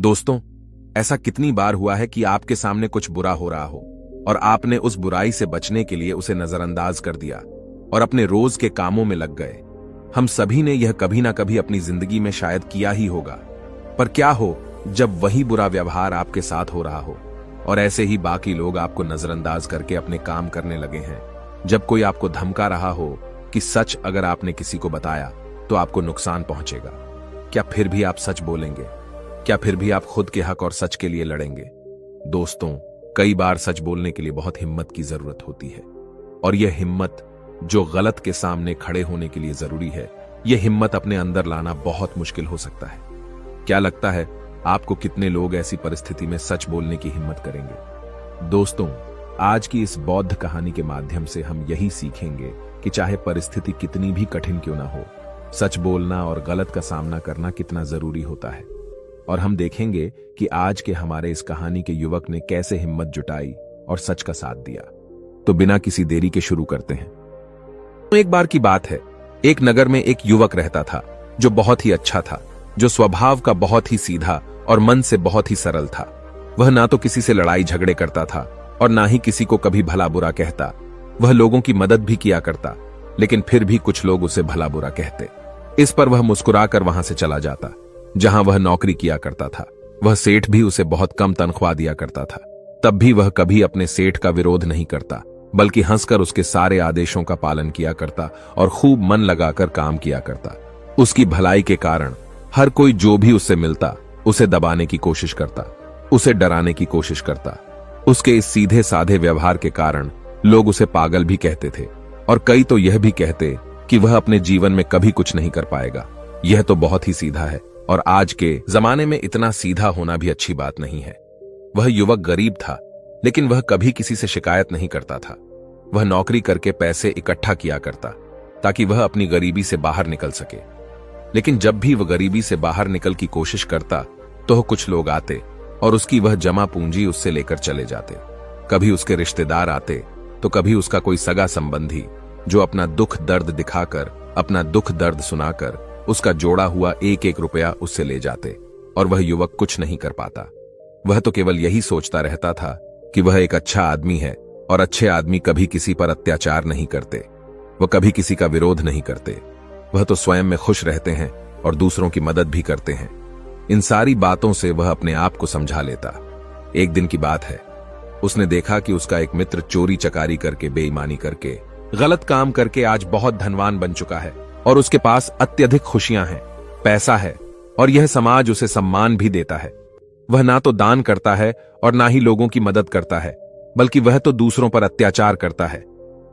दोस्तों, ऐसा कितनी बार हुआ है कि आपके सामने कुछ बुरा हो रहा हो और आपने उस बुराई से बचने के लिए उसे नजरअंदाज कर दिया और अपने रोज के कामों में लग गए। हम सभी ने यह कभी ना कभी अपनी जिंदगी में शायद किया ही होगा। पर क्या हो जब वही बुरा व्यवहार आपके साथ हो रहा हो और ऐसे ही बाकी लोग आपको नजरअंदाज करके अपने काम करने लगे हैं। जब कोई आपको धमका रहा हो कि सच अगर आपने किसी को बताया तो आपको नुकसान पहुंचेगा, क्या फिर भी आप सच बोलेंगे? क्या फिर भी आप खुद के हक और सच के लिए लड़ेंगे? दोस्तों, कई बार सच बोलने के लिए बहुत हिम्मत की जरूरत होती है और यह हिम्मत जो गलत के सामने खड़े होने के लिए जरूरी है, यह हिम्मत अपने अंदर लाना बहुत मुश्किल हो सकता है। क्या लगता है आपको कितने लोग ऐसी परिस्थिति में सच बोलने की हिम्मत करेंगे? दोस्तों, आज की इस बौद्ध कहानी के माध्यम से हम यही सीखेंगे कि चाहे परिस्थिति कितनी भी कठिन क्यों ना हो, सच बोलना और गलत का सामना करना कितना जरूरी होता है। और हम देखेंगे कि आज के हमारे इस कहानी के युवक ने कैसे हिम्मत जुटाई और सच का साथ दिया। तो बिना किसी देरी के शुरू करते हैं। तो एक बार की बात है, एक नगर में एक युवक रहता था जो बहुत ही अच्छा था, जो स्वभाव का बहुत ही सीधा और मन से बहुत ही सरल था। वह ना तो किसी से लड़ाई झगड़े करता था और ना ही किसी को कभी भला बुरा कहता। वह लोगों की मदद भी किया करता, लेकिन फिर भी कुछ लोग उसे भला बुरा कहते। इस पर वह मुस्कुराकर वहां से चला जाता जहां वह नौकरी किया करता था। वह सेठ भी उसे बहुत कम तनख्वाह दिया करता था, तब भी वह कभी अपने सेठ का विरोध नहीं करता, बल्कि हंसकर उसके सारे आदेशों का पालन किया करता और खूब मन लगाकर काम किया करता। उसकी भलाई के कारण हर कोई जो भी उससे मिलता उसे दबाने की कोशिश करता, उसे डराने की कोशिश करता। उसके इस सीधे साधे व्यवहार के कारण लोग उसे पागल भी कहते थे और कई तो यह भी कहते कि वह अपने जीवन में कभी कुछ नहीं कर पाएगा। यह तो बहुत ही सीधा है और आज के जमाने में इतना सीधा होना भी अच्छी बात नहीं है। वह युवक गरीब था, लेकिन वह कभी किसी से शिकायत नहीं करता था। वह नौकरी करके पैसे इकट्ठा किया करता ताकि वह अपनी गरीबी से बाहर निकल सके। लेकिन जब भी वह गरीबी से बाहर निकल की कोशिश करता तो कुछ लोग आते और उसकी वह जमा पूंजी उससे लेकर चले जाते। कभी उसके रिश्तेदार आते तो कभी उसका कोई सगा संबंधी, जो अपना दुख दर्द दिखाकर, अपना दुख दर्द सुनाकर उसका जोड़ा हुआ एक एक रुपया उससे ले जाते और वह युवक कुछ नहीं कर पाता। वह तो केवल यही सोचता रहता था कि वह एक अच्छा आदमी है और अच्छे आदमी कभी किसी पर अत्याचार नहीं करते, वह कभी किसी का विरोध नहीं करते, वह तो स्वयं में खुश रहते हैं और दूसरों की मदद भी करते हैं। इन सारी बातों से वह अपने आप को समझा लेता। एक दिन की बात है, उसने देखा कि उसका एक मित्र चोरी चकारी करके, बेईमानी करके, गलत काम करके आज बहुत धनवान बन चुका है और उसके पास अत्यधिक खुशियां हैं, पैसा है और यह समाज उसे सम्मान भी देता है। वह ना तो दान करता है और ना ही लोगों की मदद करता है, बल्कि वह तो दूसरों पर अत्याचार करता है।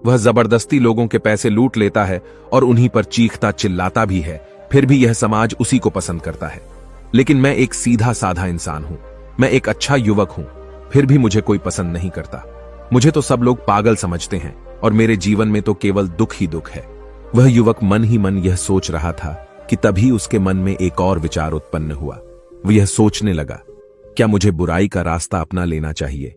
वह जबरदस्ती लोगों के पैसे लूट लेता है और उन्हीं पर चीखता चिल्लाता भी है। फिर भी यह समाज उसी को पसंद करता है। लेकिन मैं एक सीधा साधा इंसान हूं, मैं एक अच्छा युवक हूं, फिर भी मुझे कोई पसंद नहीं करता। मुझे तो सब लोग पागल समझते हैं और मेरे जीवन में तो केवल दुख ही दुख है। वह युवक मन ही मन यह सोच रहा था कि तभी उसके मन में एक और विचार उत्पन्न हुआ। वह यह सोचने लगा, क्या मुझे बुराई का रास्ता अपना लेना चाहिए?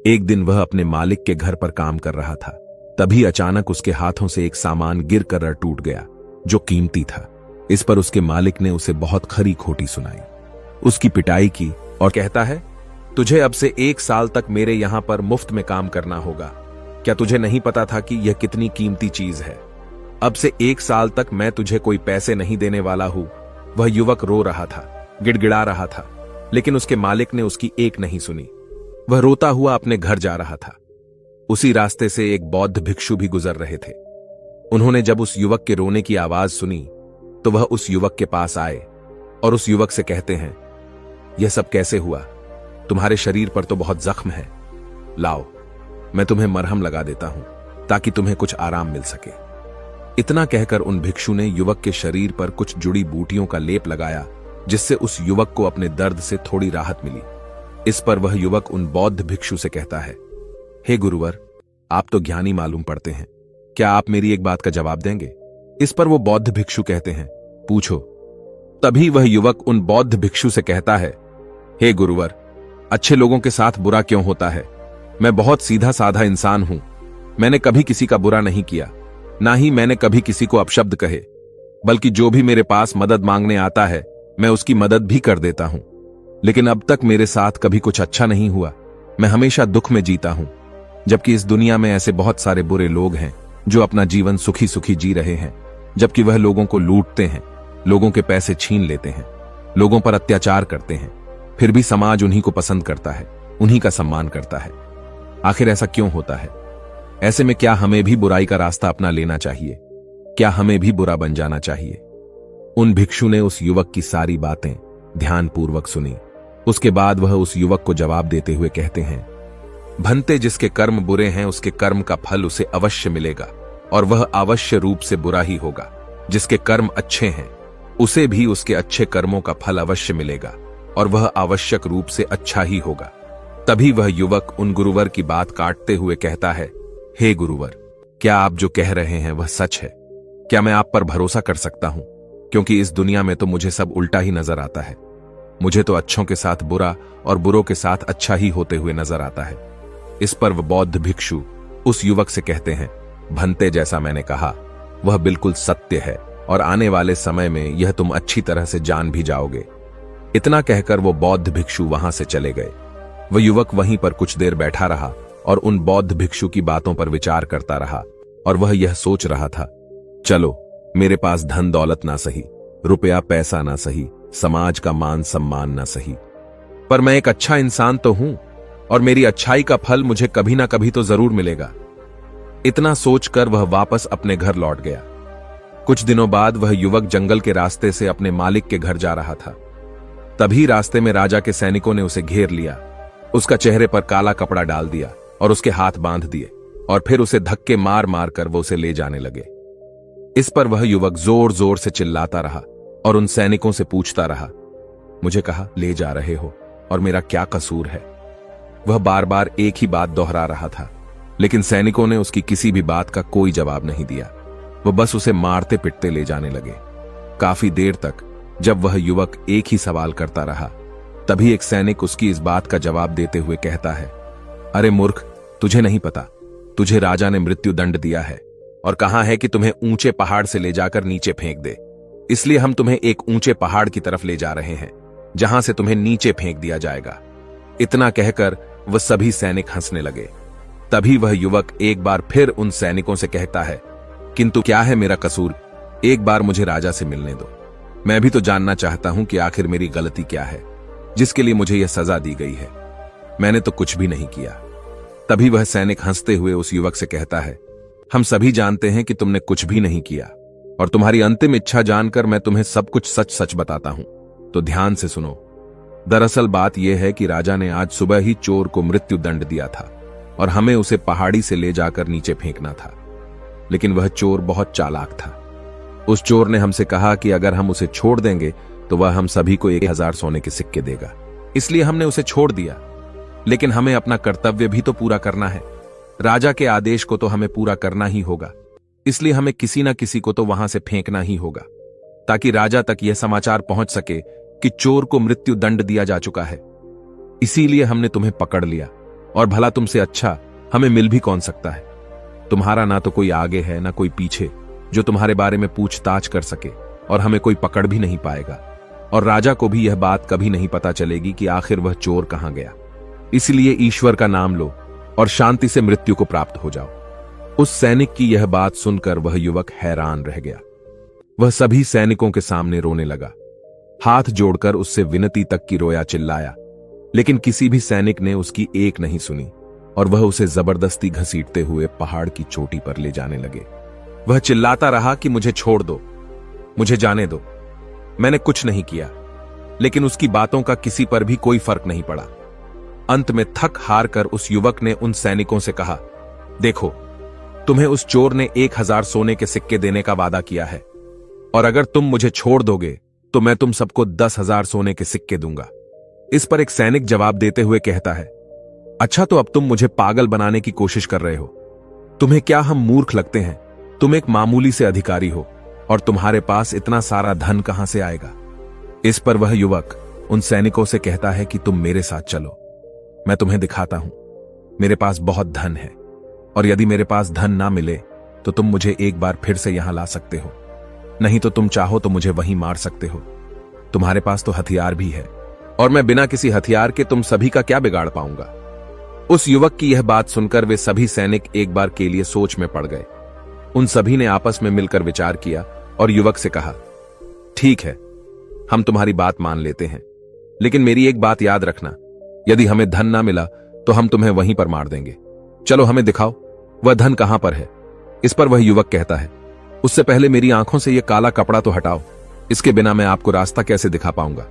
एक दिन वह अपने मालिक के घर पर काम कर रहा था, तभी अचानक उसके हाथों से एक सामान गिर कर टूट गया जो कीमती था। इस पर उसके मालिक ने उसे बहुत खरी खोटी सुनाई, उसकी पिटाई की और कहता है, तुझे अब से 1 साल तक मेरे यहां पर मुफ्त में काम करना होगा। क्या तुझे नहीं पता था कि यह कितनी कीमती चीज है? अब से 1 साल तक मैं तुझे कोई पैसे नहीं देने वाला हूं। वह युवक रो रहा था, गिड़गिड़ा रहा था, लेकिन उसके मालिक ने उसकी एक नहीं सुनी। वह रोता हुआ अपने घर जा रहा था। उसी रास्ते से एक बौद्ध भिक्षु भी गुजर रहे थे। उन्होंने जब उस युवक के रोने की आवाज सुनी तो वह उस युवक के पास आए और उस युवक से कहते हैं, यह सब कैसे हुआ? तुम्हारे शरीर पर तो बहुत जख्म है, लाओ मैं तुम्हें मरहम लगा देता हूं ताकि तुम्हें कुछ आराम मिल सके। इतना कहकर उन भिक्षु ने युवक के शरीर पर कुछ जुड़ी बूटियों का लेप लगाया, जिससे उस युवक को अपने दर्द से थोड़ी राहत मिली। इस पर वह युवक उन बौद्ध भिक्षु से कहता है, हे गुरुवर, आप तो ज्ञानी मालूम पड़ते हैं, क्या आप मेरी एक बात का जवाब देंगे? इस पर वो बौद्ध भिक्षु कहते हैं, पूछो। तभी वह युवक उन बौद्ध भिक्षु से कहता है, हे गुरुवर, अच्छे लोगों के साथ बुरा क्यों होता है? मैं बहुत सीधा साधा इंसान हूं, मैंने कभी किसी का बुरा नहीं किया, ना ही मैंने कभी किसी को अपशब्द कहे, बल्कि जो भी मेरे पास मदद मांगने आता है मैं उसकी मदद भी कर देता हूं। लेकिन अब तक मेरे साथ कभी कुछ अच्छा नहीं हुआ। मैं हमेशा दुख में जीता हूं, जबकि इस दुनिया में ऐसे बहुत सारे बुरे लोग हैं जो अपना जीवन सुखी सुखी जी रहे हैं, जबकि वह लोगों को लूटते हैं, लोगों के पैसे छीन लेते हैं, लोगों पर अत्याचार करते हैं। फिर भी समाज उन्हीं को पसंद करता है, उन्हीं का सम्मान करता है। आखिर ऐसा क्यों होता है? ऐसे में क्या हमें भी बुराई का रास्ता अपना लेना चाहिए? क्या हमें भी बुरा बन जाना चाहिए? उन भिक्षु ने उस युवक की सारी बातें ध्यानपूर्वक सुनी। उसके बाद वह उस युवक को जवाब देते हुए कहते हैं, भंते, जिसके कर्म बुरे हैं उसके कर्म का फल उसे अवश्य मिलेगा, और वह अवश्य रूप से बुरा ही होगा। जिसके कर्म अच्छे हैं उसे भी उसके अच्छे कर्मों का फल अवश्य मिलेगा, और वह आवश्यक रूप से अच्छा ही होगा। तभी वह युवक उन गुरुवर की बात काटते हुए कहता है, हे गुरुवर, क्या आप जो कह रहे हैं वह सच है? क्या मैं आप पर भरोसा कर सकता हूं? क्योंकि इस दुनिया में तो मुझे सब उल्टा ही नजर आता है। मुझे तो अच्छों के साथ बुरा और बुरों के साथ अच्छा ही होते हुए नजर आता है। इस पर वह बौद्ध भिक्षु उस युवक से कहते हैं, भंते, जैसा मैंने कहा वह बिल्कुल सत्य है, और आने वाले समय में यह तुम अच्छी तरह से जान भी जाओगे। इतना कहकर वो बौद्ध भिक्षु वहां से चले गए। वह युवक वहीं पर कुछ देर बैठा रहा और उन बौद्ध भिक्षु की बातों पर विचार करता रहा, और वह यह सोच रहा था, चलो, मेरे पास धन दौलत ना सही, रुपया पैसा ना सही, समाज का मान सम्मान ना सही, पर मैं एक अच्छा इंसान तो हूं, और मेरी अच्छाई का फल मुझे कभी ना कभी तो जरूर मिलेगा। इतना सोचकर वह वापस अपने घर लौट गया। कुछ दिनों बाद वह युवक जंगल के रास्ते से अपने मालिक के घर जा रहा था। तभी रास्ते में राजा के सैनिकों ने उसे घेर लिया, उसका चेहरे पर काला कपड़ा डाल दिया और उसके हाथ बांध दिए, और फिर उसे धक्के मार मार कर वो उसे ले जाने लगे। इस पर वह युवक जोर जोर से चिल्लाता रहा और उन सैनिकों से पूछता रहा, मुझे कहा ले जा रहे हो, और मेरा क्या कसूर है? वह बार बार एक ही बात दोहरा रहा था, लेकिन सैनिकों ने उसकी किसी भी बात का कोई जवाब नहीं दिया। वह बस उसे मारते पिटते ले जाने लगे। काफी देर तक जब वह युवक एक ही सवाल करता रहा, तभी एक सैनिक उसकी इस बात का जवाब देते हुए कहता है, अरे मूर्ख, तुझे नहीं पता, तुझे राजा ने मृत्यु दंड दिया है और कहा है कि तुम्हें ऊंचे पहाड़ से ले जाकर नीचे फेंक दे। इसलिए हम तुम्हें एक ऊंचे पहाड़ की तरफ ले जा रहे हैं, जहां से तुम्हें नीचे फेंक दिया जाएगा। इतना कहकर वह सभी सैनिक हंसने लगे। तभी वह युवक एक बार फिर उन सैनिकों से कहता है, किंतु क्या है मेरा कसूर? एक बार मुझे राजा से मिलने दो। मैं भी तो जानना चाहता हूं कि आखिर मेरी गलती क्या है, जिसके लिए मुझे यह सजा दी गई है। मैंने तो कुछ भी नहीं किया। तभी वह सैनिक हंसते हुए उस युवक से कहता है, हम सभी जानते हैं कि तुमने कुछ भी नहीं किया, और तुम्हारी अंतिम इच्छा जानकर मैं तुम्हें सब कुछ सच सच बताता हूं, तो ध्यान से सुनो। दरअसल बात यह है कि राजा ने आज सुबह ही चोर को मृत्यु दंड दिया था, और हमें उसे पहाड़ी से ले जाकर नीचे फेंकना था। लेकिन वह चोर बहुत चालाक था। उस चोर ने हमसे कहा कि अगर हम उसे छोड़ देंगे तो वह हम सभी को 1000 सोने के सिक्के देगा। इसलिए हमने उसे छोड़ दिया, लेकिन हमें अपना कर्तव्य भी तो पूरा करना है। राजा के आदेश को तो हमें पूरा करना ही होगा, इसलिए हमें किसी ना किसी को तो वहां से फेंकना ही होगा, ताकि राजा तक यह समाचार पहुंच सके कि चोर को मृत्यु दंड दिया जा चुका है। इसीलिए हमने तुम्हें पकड़ लिया, और भला तुमसे अच्छा हमें मिल भी कौन सकता है? तुम्हारा ना तो कोई आगे है ना कोई पीछे जो तुम्हारे बारे में पूछताछ कर सके, और हमें कोई पकड़ भी नहीं पाएगा, और राजा को भी यह बात कभी नहीं पता चलेगी कि आखिर वह चोर कहां गया। इसलिए ईश्वर का नाम लो और शांति से मृत्यु को प्राप्त हो जाओ। उस सैनिक की यह बात सुनकर वह युवक हैरान रह गया। वह सभी सैनिकों के सामने रोने लगा, हाथ जोड़कर उससे विनती तक की रोया, चिल्लाया, लेकिन किसी भी सैनिक ने उसकी एक नहीं सुनी, और वह उसे जबरदस्ती घसीटते हुए पहाड़ की चोटी पर ले जाने लगे। वह चिल्लाता रहा कि मुझे छोड़ दो, मुझे जाने दो, मैंने कुछ नहीं किया। लेकिन उसकी बातों का किसी पर भी कोई फर्क नहीं पड़ा। अंत में थक हार कर उस युवक ने उन सैनिकों से कहा, देखो, तुम्हें उस चोर ने 1000 सोने के सिक्के देने का वादा किया है, और अगर तुम मुझे छोड़ दोगे तो मैं तुम सबको 10,000 सोने के सिक्के दूंगा। इस पर एक सैनिक जवाब देते हुए कहता है, अच्छा, तो अब तुम मुझे पागल बनाने की कोशिश कर रहे हो। तुम्हें क्या हम मूर्ख लगते हैं? तुम एक मामूली से अधिकारी हो, और तुम्हारे पास इतना सारा धन कहां से आएगा? इस पर वह युवक उन सैनिकों से कहता है कि तुम मेरे साथ चलो, मैं तुम्हें दिखाता हूं। मेरे पास बहुत धन है, और यदि मेरे पास धन ना मिले तो तुम मुझे एक बार फिर से यहां ला सकते हो, नहीं तो तुम चाहो तो मुझे वहीं मार सकते हो। तुम्हारे पास तो हथियार भी है, और मैं बिना किसी हथियार के तुम सभी का क्या बिगाड़ पाऊंगा। उस युवक की यह बात सुनकर वे सभी सैनिक एक बार के लिए सोच में पड़ गए। उन सभी ने आपस में मिलकर विचार किया और युवक से कहा, ठीक है, हम तुम्हारी बात मान लेते हैं, लेकिन मेरी एक बात याद रखना, यदि हमें धन ना मिला तो हम तुम्हें वहीं पर मार देंगे। चलो हमें दिखाओ वह धन कहां पर है। इस पर वह युवक कहता है, उससे पहले मेरी आंखों से यह काला कपड़ा तो हटाओ, इसके बिना मैं आपको रास्ता कैसे दिखा पाऊंगा।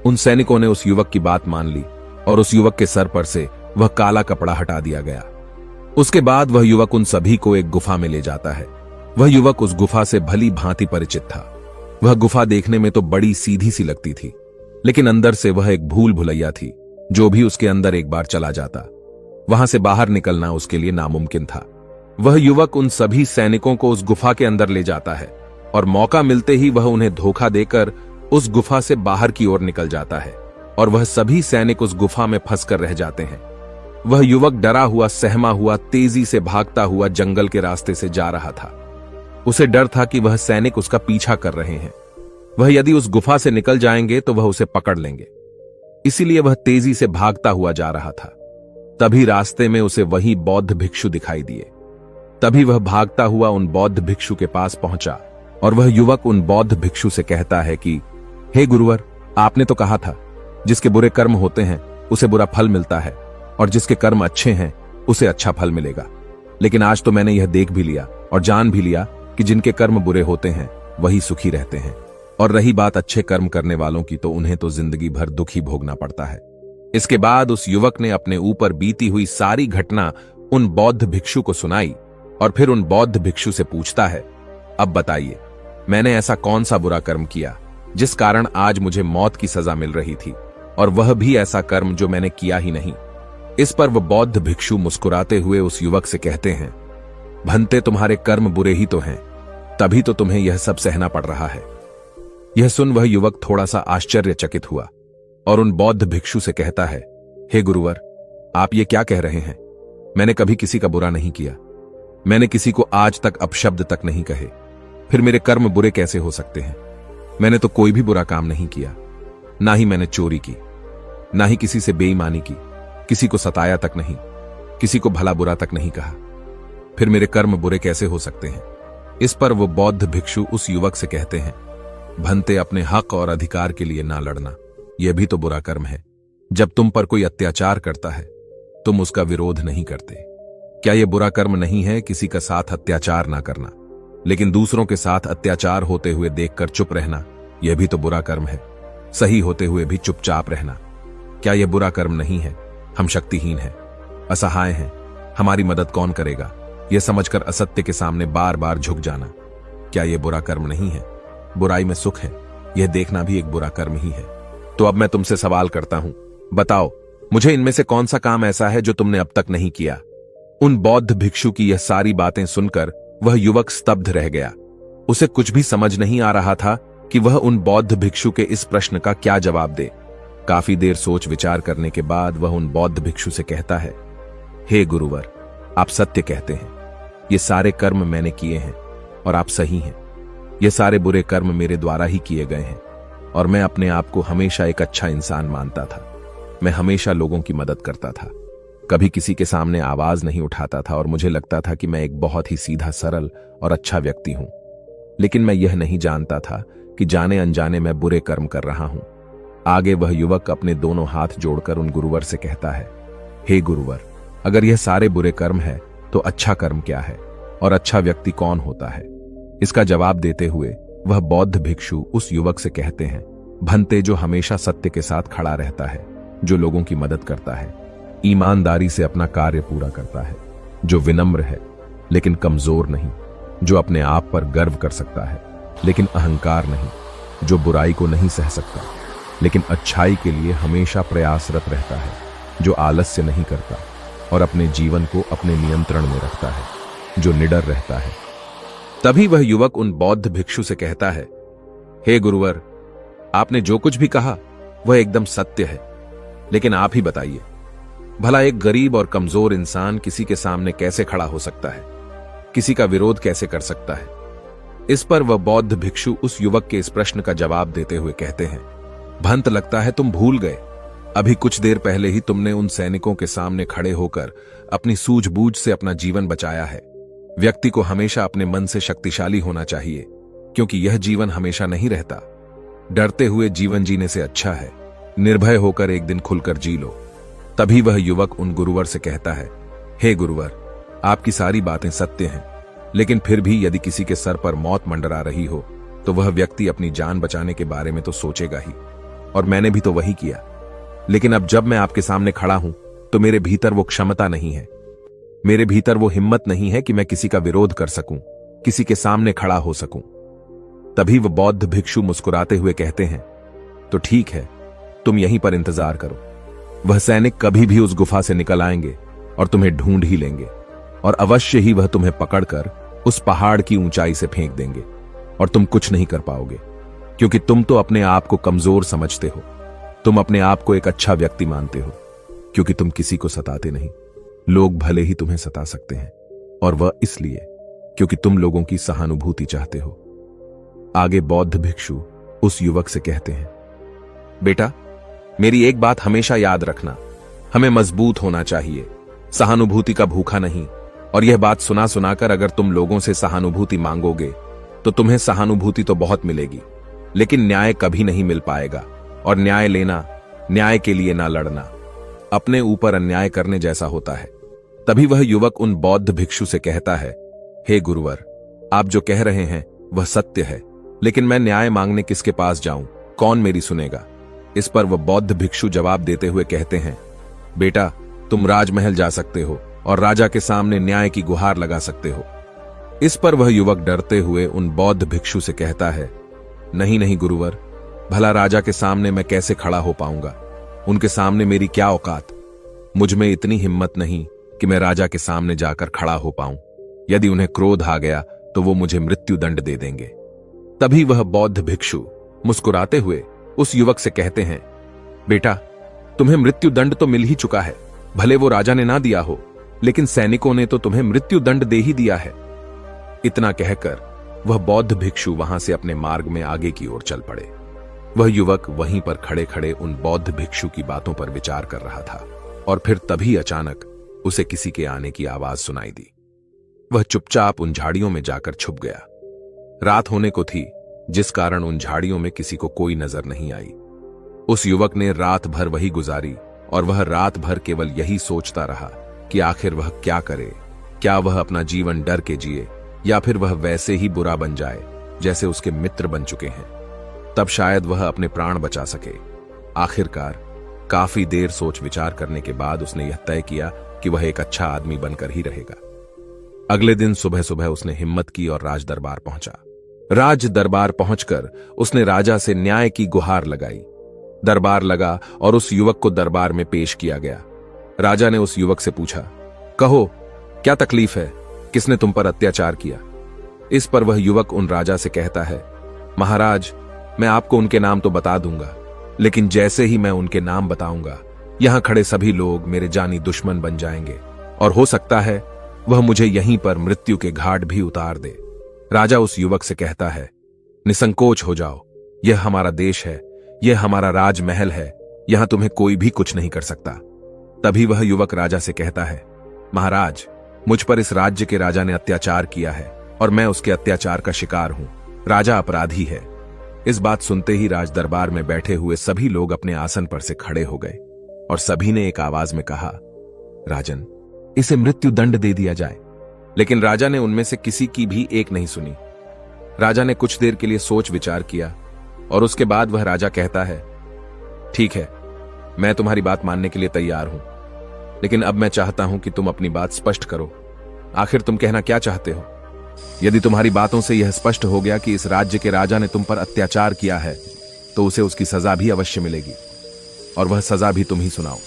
उन सैनिकों ने उस युवक की बात मान ली और उस युवक के सर पर से वह काला कपड़ा हटा दिया गया। उसके बाद वह युवक उन सभी को एक गुफा में ले जाता है। वह युवक उस गुफा से भली भांति परिचित था। वह गुफा देखने में तो बड़ी सीधी सी लगती थी, लेकिन अंदर से वह एक भूल भुलैया थी। जो भी उसके अंदर एक बार चला जाता, वहां से बाहर निकलना उसके लिए नामुमकिन था। वह युवक उन सभी सैनिकों को उस गुफा के अंदर ले जाता है और मौका मिलते ही वह उन्हें धोखा देकर उस गुफा से बाहर की ओर निकल जाता है और वह सभी सैनिक उस गुफा में फंसकर रह जाते हैं। वह युवक डरा हुआ सहमा हुआ तेजी से भागता हुआ जंगल के रास्ते से जा रहा था। उसे डर था कि वह सैनिक उसका पीछा कर रहे हैं। वह यदि उस गुफा से निकल जाएंगे तो वह उसे पकड़ लेंगे, इसीलिए वह तेजी से भागता हुआ जा रहा था। तभी रास्ते में उसे वही बौद्ध भिक्षु दिखाई दिए। तभी वह भागता हुआ उन बौद्ध भिक्षु के पास पहुंचा और वह युवक उन बौद्ध भिक्षु से कहता है कि हे गुरुवर, आपने तो कहा था जिसके बुरे कर्म होते हैं उसे बुरा फल मिलता है और जिसके कर्म अच्छे हैं उसे अच्छा फल मिलेगा। लेकिन आज तो मैंने यह देख भी लिया और जान भी लिया कि जिनके कर्म बुरे होते हैं वही सुखी रहते हैं, और रही बात अच्छे कर्म करने वालों की तो उन्हें तो जिंदगी भर दुख ही भोगना पड़ता है। इसके बाद उस युवक ने अपने ऊपर बीती हुई सारी घटना उन बौद्ध भिक्षु को सुनाई और फिर उन बौद्ध भिक्षु से पूछता है, अब बताइए, मैंने ऐसा कौन सा बुरा कर्म किया जिस कारण आज मुझे मौत की सजा मिल रही थी, और वह भी ऐसा कर्म जो मैंने किया ही नहीं। इस पर वह बौद्ध भिक्षु मुस्कुराते हुए उस युवक से कहते हैं, भंते, तुम्हारे कर्म बुरे ही तो हैं, तभी तो तुम्हें यह सब सहना पड़ रहा है। यह सुन वह युवक थोड़ा सा आश्चर्यचकित हुआ और उन बौद्ध भिक्षु से कहता है, हे गुरुवर, आप ये क्या कह रहे हैं? मैंने कभी किसी का बुरा नहीं किया। मैंने किसी को आज तक अपशब्द तक नहीं कहे, फिर मेरे कर्म बुरे कैसे हो सकते हैं? मैंने तो कोई भी बुरा काम नहीं किया, ना ही मैंने चोरी की, ना ही किसी से बेईमानी की, किसी को सताया तक नहीं, किसी को भला बुरा तक नहीं कहा, फिर मेरे कर्म बुरे कैसे हो सकते हैं? इस पर वो बौद्ध भिक्षु उस युवक से कहते हैं, भंते, अपने हक और अधिकार के लिए ना लड़ना, यह भी तो बुरा कर्म है। जब तुम पर कोई अत्याचार करता है तुम उसका विरोध नहीं करते। क्या यह बुरा कर्म नहीं है किसी का साथ अत्याचार ना करना? लेकिन दूसरों के साथ अत्याचार होते हुए देखकर चुप रहना, यह भी तो बुरा कर्म है। सही होते हुए भी चुपचाप रहना, क्या यह बुरा कर्म नहीं है? हम शक्तिहीन हैं, असहाय हैं, हमारी मदद कौन करेगा, यह समझकर असत्य के सामने बार बार झुक जाना, क्या यह बुरा कर्म नहीं है? बुराई में सुख है, यह देखना भी एक बुरा कर्म ही है। तो अब मैं तुमसे सवाल करता हूं, बताओ मुझे इनमें से कौन सा काम ऐसा है जो तुमने अब तक नहीं किया? उन बौद्ध भिक्षु की यह सारी बातें सुनकर वह युवक स्तब्ध रह गया। उसे कुछ भी समझ नहीं आ रहा था कि वह उन बौद्ध भिक्षु के इस प्रश्न का क्या जवाब दे। काफी देर सोच विचार करने के बाद वह उन बौद्ध भिक्षु से कहता है, हे गुरुवर, आप सत्य कहते हैं, ये सारे कर्म मैंने किए हैं और आप सही हैं। ये सारे बुरे कर्म मेरे द्वारा ही किए गए हैं और मैं अपने आप को हमेशा एक अच्छा इंसान मानता था। मैं हमेशा लोगों की मदद करता था, कभी किसी के सामने आवाज नहीं उठाता था और मुझे लगता था कि मैं एक बहुत ही सीधा, सरल और अच्छा व्यक्ति हूं। लेकिन मैं यह नहीं जानता था कि जाने अनजाने मैं बुरे कर्म कर रहा हूं। आगे वह युवक अपने दोनों हाथ जोड़कर उन गुरुवर से कहता है, हे गुरुवर, अगर यह सारे बुरे कर्म है तो अच्छा कर्म क्या है और अच्छा व्यक्ति कौन होता है? इसका जवाब देते हुए वह बौद्ध भिक्षु उस युवक से कहते हैं, भंते, जो हमेशा सत्य के साथ खड़ा रहता है, जो लोगों की मदद करता है, ईमानदारी से अपना कार्य पूरा करता है, जो विनम्र है लेकिन कमजोर नहीं, जो अपने आप पर गर्व कर सकता है लेकिन अहंकार नहीं, जो बुराई को नहीं सह सकता लेकिन अच्छाई के लिए हमेशा प्रयासरत रहता है, जो आलस्य नहीं करता और अपने जीवन को अपने नियंत्रण में रखता है, जो निडर रहता है। तभी वह युवक उन बौद्ध भिक्षु से कहता है, हे गुरुवर, आपने जो कुछ भी कहा वह एकदम सत्य है, लेकिन आप ही बताइए, भला एक गरीब और कमजोर इंसान किसी के सामने कैसे खड़ा हो सकता है, किसी का विरोध कैसे कर सकता है? इस पर वह बौद्ध भिक्षु उस युवक के इस प्रश्न का जवाब देते हुए कहते हैं, भंत लगता है तुम भूल गए। अभी कुछ देर पहले ही तुमने उन सैनिकों के सामने खड़े होकर अपनी सूझबूझ से अपना जीवन बचाया है। व्यक्ति को हमेशा अपने मन से शक्तिशाली होना चाहिए, क्योंकि यह जीवन हमेशा नहीं रहता। डरते हुए जीवन जीने से अच्छा है निर्भय होकर एक दिन खुलकर जी लो। तभी वह युवक उन गुरुवर से कहता है, हे गुरुवर, आपकी सारी बातें सत्य हैं, लेकिन फिर भी यदि किसी के सर पर मौत मंडरा रही हो तो वह व्यक्ति अपनी जान बचाने के बारे में तो सोचेगा ही, और मैंने भी तो वही किया। लेकिन अब जब मैं आपके सामने खड़ा हूं तो मेरे भीतर वो क्षमता नहीं है, मेरे भीतर वो हिम्मत नहीं है कि मैं किसी का विरोध कर सकूं, किसी के सामने खड़ा हो सकूं। तभी वह बौद्ध भिक्षु मुस्कुराते हुए कहते हैं, तो ठीक है, तुम यहीं पर इंतजार करो। वह सैनिक कभी भी उस गुफा से निकल आएंगे और तुम्हें ढूंढ ही लेंगे, और अवश्य ही वह तुम्हें पकड़कर उस पहाड़ की ऊंचाई से फेंक देंगे और तुम कुछ नहीं कर पाओगे, क्योंकि तुम तो अपने आप को कमजोर समझते हो। तुम अपने आप को एक अच्छा व्यक्ति मानते हो, क्योंकि तुम किसी को सताते नहीं। लोग भले ही तुम्हें सता सकते हैं, और वह इसलिए क्योंकि तुम लोगों की सहानुभूति चाहते हो। आगे बौद्ध भिक्षु उस युवक से कहते हैं, बेटा, मेरी एक बात हमेशा याद रखना, हमें मजबूत होना चाहिए, सहानुभूति का भूखा नहीं। और यह बात सुना सुनाकर अगर तुम लोगों से सहानुभूति मांगोगे तो तुम्हें सहानुभूति तो बहुत मिलेगी, लेकिन न्याय कभी नहीं मिल पाएगा। और न्याय लेना, न्याय के लिए ना लड़ना, अपने ऊपर अन्याय करने जैसा होता है। तभी वह युवक उन बौद्ध भिक्षु से कहता है, हे गुरुवर, आप जो कह रहे हैं वह सत्य है, लेकिन मैं न्याय मांगने किसके पास जाऊं, कौन मेरी सुनेगा। इस पर वह बौद्ध भिक्षु जवाब देते हुए कहते हैं, बेटा, तुम राजमहल जा सकते हो और राजा के सामने न्याय की गुहार लगा सकते हो। इस पर वह युवक डरते हुए उन बौद्ध भिक्षु से कहता है, नहीं नहीं गुरुवर, भला राजा के सामने मैं कैसे खड़ा हो पाऊंगा, उनके सामने मेरी क्या औकात। मुझ में इतनी हिम्मत नहीं कि मैं राजा के सामने जाकर खड़ा हो पाऊं। यदि उन्हें क्रोध आ गया तो वो मुझे मृत्यु दंड दे देंगे। तभी वह बौद्ध भिक्षु मुस्कुराते हुए उस युवक से कहते हैं, बेटा, तुम्हें मृत्यु दंड तो मिल ही चुका है। भले वो राजा ने ना दिया हो, लेकिन सैनिकों ने तो तुम्हें मृत्यु दंड दे ही दिया है। इतना कहकर वह बौद्ध भिक्षु वहां से अपने मार्ग में आगे की ओर चल पड़े। वह युवक वहीं पर खड़े खड़े उन बौद्ध भिक्षु की बातों पर विचार कर रहा था, और फिर तभी अचानक उसे किसी के आने की आवाज सुनाई दी। वह चुपचाप उन झाड़ियों में जाकर छुप गया। रात होने को थी, जिस कारण उन झाड़ियों में किसी को कोई नजर नहीं आई। उस युवक ने रात भर वही गुजारी, और वह रात भर केवल यही सोचता रहा कि आखिर वह क्या करे। क्या वह अपना जीवन डर के जिए, या फिर वह वैसे ही बुरा बन जाए जैसे उसके मित्र बन चुके हैं, तब शायद वह अपने प्राण बचा सके। आखिरकार काफी देर सोच विचार करने के बाद उसने यह तय किया कि वह एक अच्छा आदमी बनकर ही रहेगा। अगले दिन सुबह सुबह उसने हिम्मत की और राज दरबार पहुंचा। राज दरबार पहुंचकर उसने राजा से न्याय की गुहार लगाई। दरबार लगा और उस युवक को दरबार में पेश किया गया। राजा ने उस युवक से पूछा, कहो, क्या तकलीफ है, किसने तुम पर अत्याचार किया। इस पर वह युवक उन राजा से कहता है, महाराज, मैं आपको उनके नाम तो बता दूंगा, लेकिन जैसे ही मैं उनके नाम बताऊंगा, यहां खड़े सभी लोग मेरे जानी दुश्मन बन जाएंगे, और हो सकता है वह मुझे यहीं पर मृत्यु के घाट भी उतार दे। राजा उस युवक से कहता है, निसंकोच हो जाओ, यह हमारा देश है, यह हमारा राजमहल है, यहां तुम्हें कोई भी कुछ नहीं कर सकता। तभी वह युवक राजा से कहता है, महाराज, मुझ पर इस राज्य के राजा ने अत्याचार किया है और मैं उसके अत्याचार का शिकार हूं। राजा अपराधी है। इस बात सुनते ही राज दरबार में बैठे हुए सभी लोग अपने आसन पर से खड़े हो गए और सभी ने एक आवाज में कहा, राजन, इसे मृत्यु दंड दे दिया जाए। लेकिन राजा ने उनमें से किसी की भी एक नहीं सुनी। राजा ने कुछ देर के लिए सोच विचार किया और उसके बाद वह राजा कहता है, ठीक है, मैं तुम्हारी बात मानने के लिए तैयार हूं, लेकिन अब मैं चाहता हूं कि तुम अपनी बात स्पष्ट करो। आखिर तुम कहना क्या चाहते हो? यदि तुम्हारी बातों से यह स्पष्ट हो गया कि इस राज्य के राजा ने तुम पर अत्याचार किया है, तो उसे उसकी सजा भी अवश्य मिलेगी, और वह सजा भी तुम ही सुनाओ।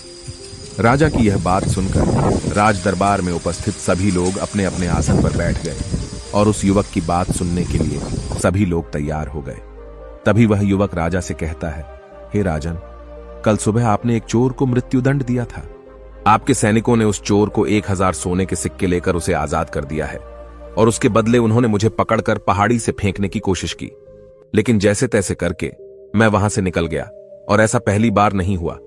राजा की यह बात सुनकर राज दरबार में उपस्थित सभी लोग अपने अपने आसन पर बैठ गए और उस युवक की बात सुनने के लिए सभी लोग तैयार हो गए। तभी वह युवक राजा से कहता है, हे राजन, कल सुबह आपने एक चोर को मृत्युदंड दिया था। आपके सैनिकों ने उस चोर को 1000 सोने के सिक्के लेकर उसे आजाद कर दिया है, और उसके बदले उन्होंने मुझे पकड़कर पहाड़ी से फेंकने की कोशिश की, लेकिन जैसे तैसे करके मैं वहां से निकल गया और ऐसा पहली बार नहीं हुआ,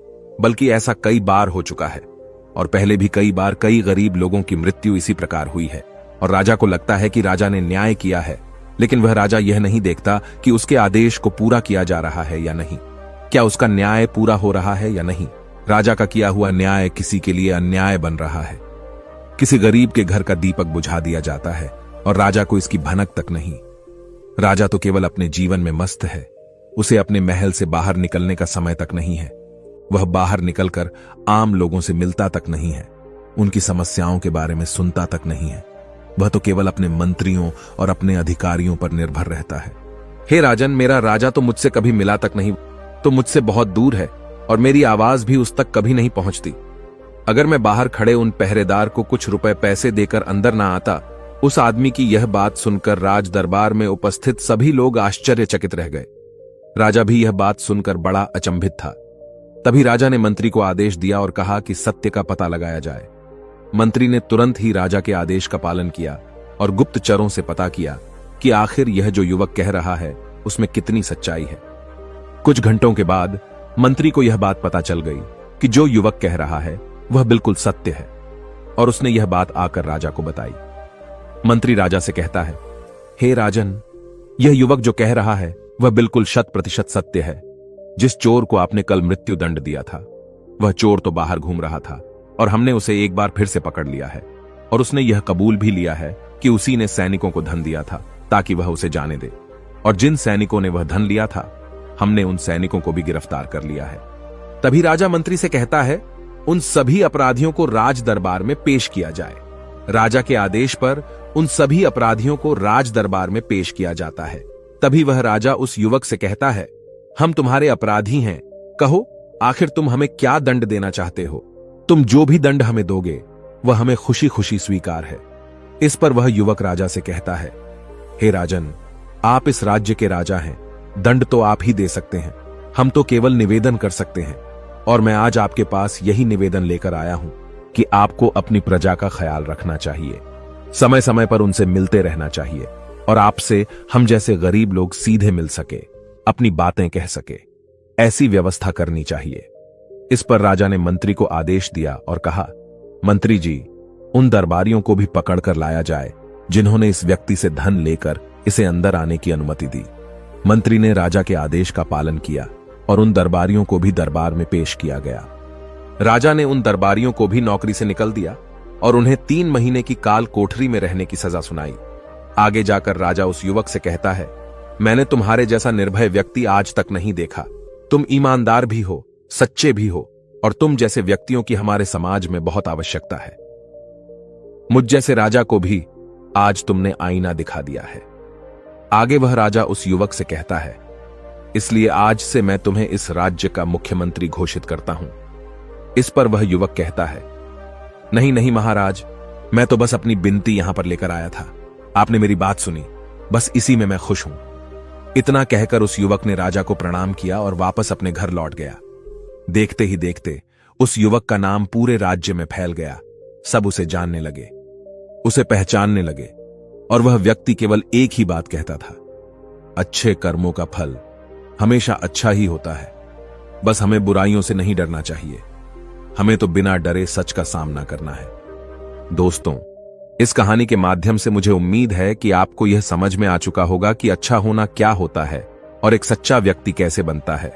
बल्कि ऐसा कई बार हो चुका है। और पहले भी कई बार कई गरीब लोगों की मृत्यु इसी प्रकार हुई है। और राजा को लगता है कि राजा ने न्याय किया है, लेकिन वह राजा यह नहीं देखता कि उसके आदेश को पूरा किया जा रहा है या नहीं, क्या उसका न्याय पूरा हो रहा है या नहीं। राजा का किया हुआ न्याय किसी के लिए अन्याय बन रहा है। किसी गरीब के घर का दीपक बुझा दिया जाता है और राजा को इसकी भनक तक नहीं। राजा तो केवल अपने जीवन में मस्त है, उसे अपने महल से बाहर निकलने का समय तक नहीं है। वह बाहर निकलकर आम लोगों से मिलता तक नहीं है, उनकी समस्याओं के बारे में सुनता तक नहीं है। वह तो केवल अपने मंत्रियों और अपने अधिकारियों पर निर्भर रहता है। हे राजन, मेरा राजा तो मुझसे कभी मिला तक नहीं, तो मुझसे बहुत दूर है और मेरी आवाज भी उस तक कभी नहीं पहुंचती। अगर मैं बाहर खड़े उन पहरेदार को कुछ रुपए पैसे देकर अंदर ना आता, उस आदमी की यह बात सुनकर राज दरबार में उपस्थित सभी लोग आश्चर्यचकित रह गए। राजा भी यह बात सुनकर बड़ा अचंभित था। तभी राजा ने मंत्री को आदेश दिया और कहा कि सत्य का पता लगाया जाए। मंत्री ने तुरंत ही राजा के आदेश का पालन किया और गुप्तचरों से पता किया कि आखिर यह जो युवक कह रहा है उसमें कितनी सच्चाई है। कुछ घंटों के बाद मंत्री को यह बात पता चल गई कि जो युवक कह रहा है वह बिल्कुल सत्य है, और उसने यह बात आकर राजा को बताई। मंत्री राजा से कहता है, हे राजन, यह युवक जो कह रहा है वह बिल्कुल 100% सत्य है। जिस चोर को आपने कल मृत्यु दंड दिया था, वह चोर तो बाहर घूम रहा था और हमने उसे एक बार फिर से पकड़ लिया है, और उसने यह कबूल भी लिया है कि उसी ने सैनिकों को धन दिया था ताकि वह उसे जाने दे, और जिन सैनिकों ने वह धन लिया था हमने उन सैनिकों को भी गिरफ्तार कर लिया है। तभी राजा मंत्री से कहता है, उन सभी अपराधियों को राज दरबार में पेश किया जाए। राजा के आदेश पर उन सभी अपराधियों को राज दरबार में पेश किया जाता है। तभी वह राजा उस युवक से कहता है, हम तुम्हारे अपराधी हैं, कहो आखिर तुम हमें क्या दंड देना चाहते हो। तुम जो भी दंड हमें दोगे वह हमें खुशी खुशी स्वीकार है। इस पर वह युवक राजा से कहता है, हे राजन, आप इस राज्य के राजा हैं, दंड तो आप ही दे सकते हैं, हम तो केवल निवेदन कर सकते हैं। और मैं आज आपके पास यही निवेदन लेकर आया हूं कि आपको अपनी प्रजा का ख्याल रखना चाहिए, समय समय पर उनसे मिलते रहना चाहिए, और आपसे हम जैसे गरीब लोग सीधे मिल सके, अपनी बातें कह सके, ऐसी व्यवस्था करनी चाहिए। इस पर राजा ने मंत्री को आदेश दिया और कहा, मंत्री जी, उन दरबारियों को भी पकड़कर लाया जाए जिन्होंने इस व्यक्ति से धन लेकर इसे अंदर आने की अनुमति दी। मंत्री ने राजा के आदेश का पालन किया और उन दरबारियों को भी दरबार में पेश किया गया। राजा ने उन दरबारियों को भी नौकरी से निकल दिया और उन्हें 3 महीने की काल कोठरी में रहने की सजा सुनाई। आगे जाकर राजा उस युवक से कहता है, मैंने तुम्हारे जैसा निर्भय व्यक्ति आज तक नहीं देखा। तुम ईमानदार भी हो, सच्चे भी हो, और तुम जैसे व्यक्तियों की हमारे समाज में बहुत आवश्यकता है। मुझ जैसे राजा को भी आज तुमने आईना दिखा दिया है। आगे वह राजा उस युवक से कहता है, इसलिए आज से मैं तुम्हें इस राज्य का मुख्यमंत्री घोषित करता हूं। इस पर वह युवक कहता है, नहीं नहीं महाराज, मैं तो बस अपनी बिनती यहां पर लेकर आया था, आपने मेरी बात सुनी, बस इसी में मैं खुश हूं। इतना कहकर उस युवक ने राजा को प्रणाम किया और वापस अपने घर लौट गया। देखते ही देखते उस युवक का नाम पूरे राज्य में फैल गया। सब उसे जानने लगे, उसे पहचानने लगे, और वह व्यक्ति केवल एक ही बात कहता था, अच्छे कर्मों का फल हमेशा अच्छा ही होता है। बस हमें बुराइयों से नहीं डरना चाहिए, हमें तो बिना डरे सच का सामना करना है। दोस्तों, इस कहानी के माध्यम से मुझे उम्मीद है कि आपको यह समझ में आ चुका होगा कि अच्छा होना क्या होता है और एक सच्चा व्यक्ति कैसे बनता है।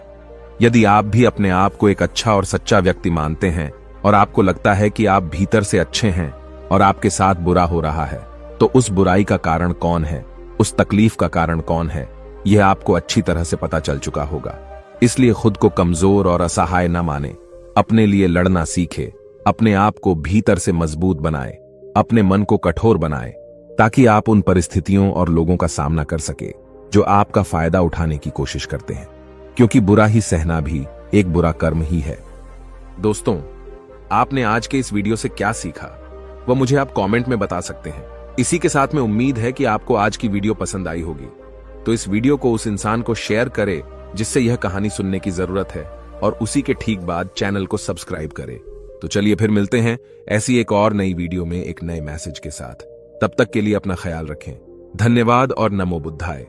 यदि आप भी अपने आप को एक अच्छा और सच्चा व्यक्ति मानते हैं और आपको लगता है कि आप भीतर से अच्छे हैं और आपके साथ बुरा हो रहा है, तो उस बुराई का कारण कौन है, उस तकलीफ का कारण कौन है, यह आपको अच्छी तरह से पता चल चुका होगा। इसलिए खुद को कमजोर और असहाय न माने, अपने लिए लड़ना सीखे, अपने आप को भीतर से मजबूत बनाए, अपने मन को कठोर बनाए, ताकि आप उन परिस्थितियों और लोगों का सामना कर सके जो आपका फायदा उठाने की कोशिश करते हैं, क्योंकि बुरा ही सहना भी एक बुरा कर्म ही है। दोस्तों, आपने आज के इस वीडियो से क्या सीखा वह मुझे आप कमेंट में बता सकते हैं। इसी के साथ में उम्मीद है कि आपको आज की वीडियो पसंद आई होगी, तो इस वीडियो को उस इंसान को शेयर करें जिससे यह कहानी सुनने की जरूरत है, और उसी के ठीक बाद चैनल को सब्सक्राइब करें। तो चलिए फिर मिलते हैं ऐसी एक और नई वीडियो में एक नए मैसेज के साथ। तब तक के लिए अपना ख्याल रखें। धन्यवाद और नमो बुद्धाय।